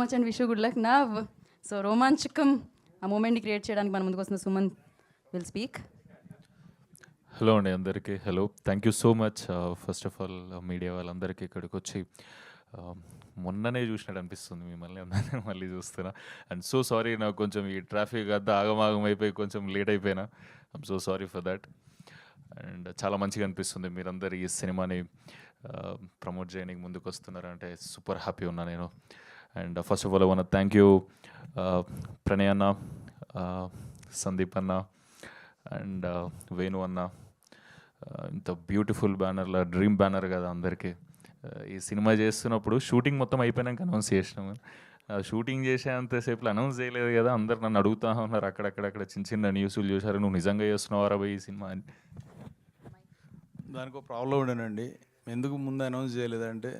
Much and wish you good luck now. So రోమాంచకం ఆ మూమెంట్ని క్రియేట్ చేయడానికి మన ముందుకు వస్తున్న సుమన్ విల్ స్పీక్. హలో అండి అందరికీ. Hello, thank you so much. First of all media వాళ్ళందరికీ ఇక్కడికి వచ్చి మొన్ననే చూసినట్టు అనిపిస్తుంది మిమ్మల్ని అందరినీ మళ్ళీ చూస్తున్నా. అండ్ సో సారీ, నాకు కొంచెం ఈ ట్రాఫిక్ అంతా ఆగమాగం అయిపోయి కొంచెం లేట్ అయిపోయినా. I'm so sorry for that. And చాలా మంచిగా అనిపిస్తుంది మీరందరూ ఈ సినిమాని ప్రమోట్ చేయడానికి ముందుకు వస్తున్నారంటే సూపర్ హ్యాపీ ఉన్నా నేను. And first of all I want thank you Pranay అన్న, సందీప్ అన్న అండ్ వేణు అన్న. ఇంత బ్యూటిఫుల్ బ్యానర్ల డ్రీమ్ బ్యానర్ కదా అందరికీ. ఈ సినిమా చేస్తున్నప్పుడు షూటింగ్ మొత్తం అయిపోయినాక అనౌన్స్ చేసినాము. షూటింగ్ చేసే అంతసేపు అనౌన్స్ చేయలేదు కదా, అందరు నన్ను అడుగుతూ ఉన్నారు అక్కడక్కడ చిన్న చిన్న న్యూస్లు చూసారు, నువ్వు నిజంగా చేస్తున్నావారా పోయి ఈ సినిమా అని. దానికి ఒక ప్రాబ్లం ఉండేనండి. ఎందుకు ముందు అనౌన్స్ చేయలేదంటే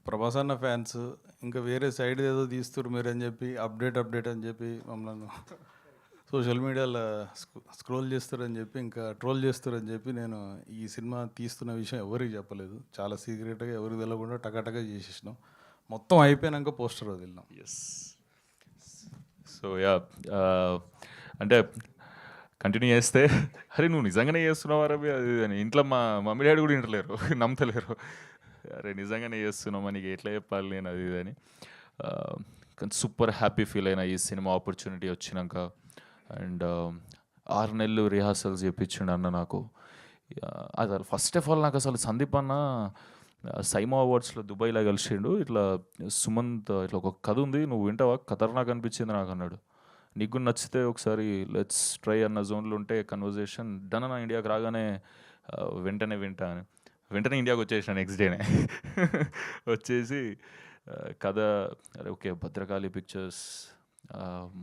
ప్రభాస్ అన్న ఫ్యాన్స్ ఇంకా వేరే సైడ్ ఏదో తీస్తారు మీరు అని చెప్పి అప్డేట్ అని చెప్పి మమ్మల్ని సోషల్ మీడియాలో స్క్రోల్ చేస్తారని చెప్పి ఇంకా ట్రోల్ చేస్తారని చెప్పి నేను ఈ సినిమా తీస్తున్న విషయం ఎవరికి చెప్పలేదు. చాలా సీక్రెట్గా ఎవరికి తెలియకుండా టకాటకా చేసేసినాం. మొత్తం అయిపోయినాక పోస్టర్ వదిలినాం. ఎస్. సో యా, అంటే కంటిన్యూ చేస్తే అరే నువ్వు నిజంగానే చేస్తున్నావు అరబి అది అని ఇంట్లో మా మమ్మీ డాడీ కూడా వింటలేరు, నమ్మతలేరు. అరే నిజంగానే చేస్తున్నావు, నీకు ఎట్లా చెప్పాలి నేను అది ఇది అని. కానీ సూపర్ హ్యాపీ ఫీల్ అయినా ఈ సినిమా ఆపర్చునిటీ వచ్చినాక. అండ్ 6 నెలలు రిహార్సల్స్ చేయించిండు అన్న నాకు. అది ఫస్ట్ ఆఫ్ ఆల్ నాకు అసలు సందీప్ అన్న సైమా అవార్డ్స్లో దుబాయ్లో కలిసిండు. ఇట్లా సుమంత్ ఇట్లా ఒక కథ ఉంది, నువ్వు వింటావా, ఖతర్నాక్ అనిపించింది నాకు అన్నాడు. నీకు నచ్చితే ఒకసారి లెట్స్ ట్రై అన్న జోన్లో ఉంటే కన్వర్జేషన్ డన్ అన్న. ఇండియాకి రాగానే వెంటనే వింటా అని వెంటనే ఇండియాకి వచ్చేసిన నెక్స్ట్ డేనే వచ్చేసి కథ అరే ఓకే భద్రకాళి పిక్చర్స్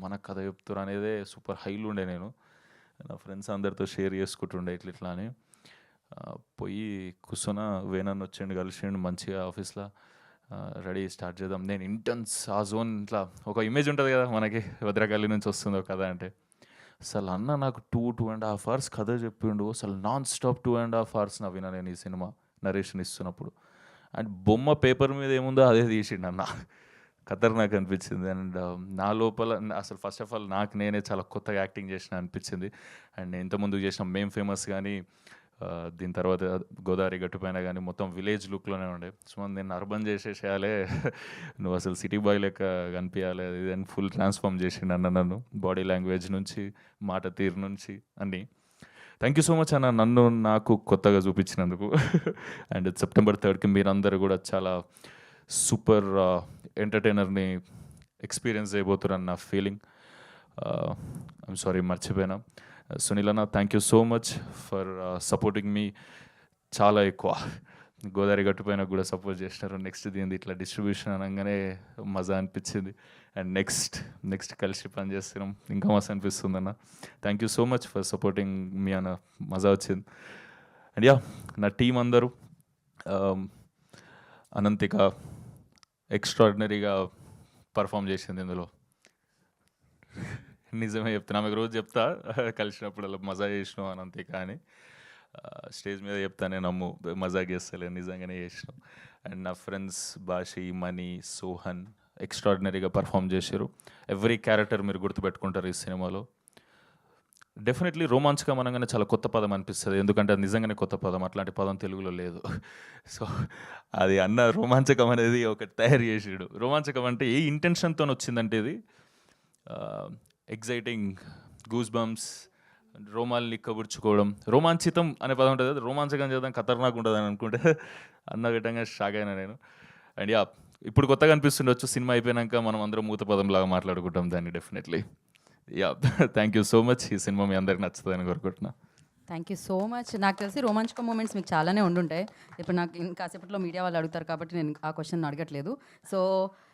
మన కథ చెప్తారు అనేదే సూపర్ హైలు ఉండే. నేను నా ఫ్రెండ్స్ అందరితో షేర్ చేసుకుంటుండే ఇట్లా అని. పోయి కూర్చొన వేనన్న వచ్చిండు, కలిసిండు మంచిగా ఆఫీస్లో. రెడీ స్టార్ట్ చేద్దాం. నేను ఇంటెన్స్ ఆ జోన్ ఇట్లా ఒక ఇమేజ్ ఉంటుంది కదా మనకి, భద్రకాళి నుంచి వస్తుందో కథ అంటే. అసలు అన్న నాకు 2.5 hours కథ చెప్పిండు. అసలు నాన్ స్టాప్ 2.5 hours నవ్వినా నేను ఈ సినిమా నరేషన్ ఇస్తున్నప్పుడు. అండ్ బొమ్మ పేపర్ మీద ఏముందో అదే తీసిండు అన్న. ఖతర్నాక్ అనిపించింది. అండ్ నా లోపల అసలు ఫస్ట్ ఆఫ్ ఆల్ నాకు నేనే చాలా కొత్తగా యాక్టింగ్ చేసిన అనిపించింది. అండ్ ఇంతకుముందు చేసిన మేం ఫేమస్ కానీ దీని తర్వాత గోదావరి గట్టుపైన కానీ మొత్తం విలేజ్ లుక్లోనే ఉండే. సో నేను అర్బన్ చేసేసేయాలి, నువ్వు అసలు సిటీ బాయ్ లెక్క కనిపించాలి అది అని ఫుల్ ట్రాన్స్ఫార్మ్ చేసిండు అన్న నన్ను. బాడీ లాంగ్వేజ్ నుంచి మాట తీరు నుంచి అన్నీ. థ్యాంక్ యూ సో మచ్ అన్న నన్ను నాకు కొత్తగా చూపించినందుకు. అండ్ September 3rd మీరందరూ కూడా చాలా సూపర్ ఎంటర్టైనర్ని ఎక్స్పీరియన్స్ చేయబోతున్నారన్న నా ఫీలింగ్. ఐమ్ సారీ మర్చిపోయినా. సునీల్ అన్న thank you so much for supporting మీ. చాలా ఎక్కువ గోదావరి గట్టుపైన కూడా సపోర్ట్ చేసినారు. నెక్స్ట్ దీనిది ఇట్లా డిస్ట్రిబ్యూషన్ అనగానే మజా అనిపించింది. అండ్ నెక్స్ట్ కలిసి పని చేస్తున్నాం, ఇంకా మస్తు అనిపిస్తుంది అన్న. Thank you so much for supporting మీ అన్న, మజా వచ్చింది. అండ్ యా నా టీం అందరూ అనంతిక ఎక్స్ట్రాడినరీగా పర్ఫామ్ చేసింది ఇందులో. నిజమే చెప్తున్నా, ఆమెకు రోజు చెప్తా కలిసినప్పుడు అలా మజా చేసినావు అనంతిక అని. స్టేజ్ మీద చెప్తానే నమ్ము, మజాక్ చేస్తలే, నిజంగానే చేసినాం. అండ్ నా ఫ్రెండ్స్ బాషి, మనీ, సోహన్ ఎక్స్ట్రాడినరీగా పర్ఫామ్ చేశారు. ఎవ్రీ క్యారెక్టర్ మీరు గుర్తుపెట్టుకుంటారు ఈ సినిమాలో. డెఫినెట్లీ రోమాంచకం అనగానే చాలా కొత్త పదం అనిపిస్తుంది, ఎందుకంటే అది నిజంగానే కొత్త పదం, అట్లాంటి పదం తెలుగులో లేదు. సో అది అన్న రోమాంచకం అనేది ఒకటి తయారు చేసాడు. రోమాంచకం అంటే ఏ ఇంటెన్షన్తో వచ్చిందంటే ఇది ఎగ్జైటింగ్, గూస్ బంప్స్, రోమాల్ని కబుర్చుకోవడం. రోమాంచితం అనే పదం ఉంటుంది, రోమాంచకం చేద్దాం ఖతర్నాక్ ఉంటుంది అని అనుకుంటే అన్న విధంగా షాక్ అయినా నేను. అండ్ యా ఇప్పుడు కొత్తగా అనిపిస్తుండొచ్చు, సినిమా అయిపోయాక మనం అందరం మూత పదంలాగా మాట్లాడుకుంటాం దాన్ని. Definitely yeah thank you so much. ఈ సినిమా మీ అందరికి నచ్చుతుందని కోరుకుంటున్నా. Thank you so much. నాకు తెలిసి రోమాంచక మూమెంట్స్ మీకు చాలానే ఉండుంటాయి. ఇప్పుడు నాకు ఇంకాసేపట్లో మీడియా వాళ్ళు అడుగుతారు కాబట్టి నేను ఆ క్వశ్చన్ అడగట్లేదు. సో